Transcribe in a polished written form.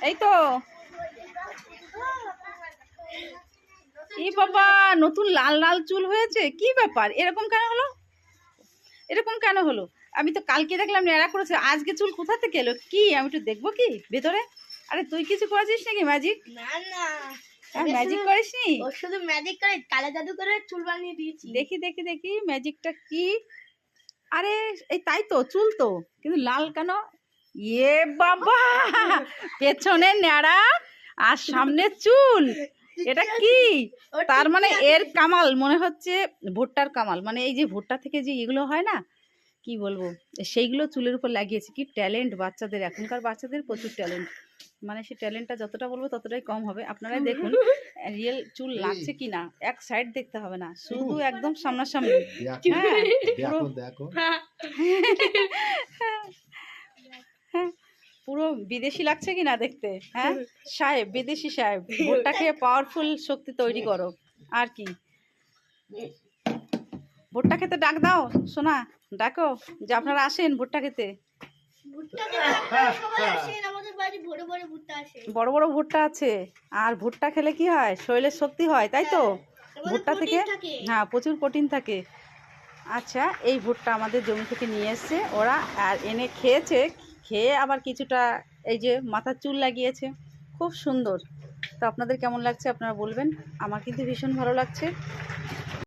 এই তো এই বাবা নতুন লাল লাল চুল হয়েছে, কি ব্যাপার? এরকম কেন হলো? এরকম কেন হলো? আমি তো কালকে দেখলাম ন্যাড়া করেছে, আজকে চুল কোথা থেকে এলো? কি আমি একটু দেখবো কি ভেতরে? আরে তুই কিছু করেছিস নাকি ম্যাজিক? না না, ম্যাজিক করিসনি? ও শুধু ম্যাজিক করে কালা জাদু করে চুল বানিয়ে দিয়েছি। দেখি দেখি দেখি ম্যাজিকটা কি। আরে এই তাই তো, চুল তো, কিন্তু লাল কেন? ইয়ে বাবা, পেছনে ন্যাড়া আর সামনে চুল, এটা কি? তার মানে এর কামাল মনে হচ্ছে ভুট্টার কামাল, মানে এই যে ভুট্টা থেকে যে এগুলো হয় না, কি বলবো, সেইগুলো চুলের উপর লাগিয়েছে। কি ট্যালেন্ট বাচ্চাদের, এখনকার বাচ্চাদের প্রচুর ট্যালেন্ট, মানে সেই ট্যালেন্টটা যতটা বলবো ততটাই কম হবে। আপনারাই দেখুন রিয়েল চুল লাগছে কি না, এক সাইড দেখতে হবে না, শুধু একদম সামনাসামনি। হ্যাঁ পুরো বিদেশি লাগছে কি না দেখতে? হ্যাঁ সাহেব, বিদেশি সাহেব, ভুট্টা খেয়ে পাওয়ারফুল শক্তি তৈরি করো। আর কি, ভুট্টা খেতে ডাক দাও শোনা, ডাকো যে আপনারা আসেন ভুট্টা খেতে। বড় বড় ভুট্টা আছে, আর ভুট্টা খেলে কি হয়, শরীরের শক্তি হয়, তাই তো? ভুট্টা থেকে হ্যাঁ প্রচুর প্রোটিন থাকে। আচ্ছা, এই ভুট্টা আমাদের জমি থেকে নিয়ে এসছে ওরা, আর এনে খেয়েছে, খেয়ে আবার কিছুটা এই যে মাথার চুল লাগিয়েছে, খুব সুন্দর। তো আপনাদের কেমন লাগছে আপনারা বলবেন, আমার কিন্তু ভীষণ ভালো লাগছে।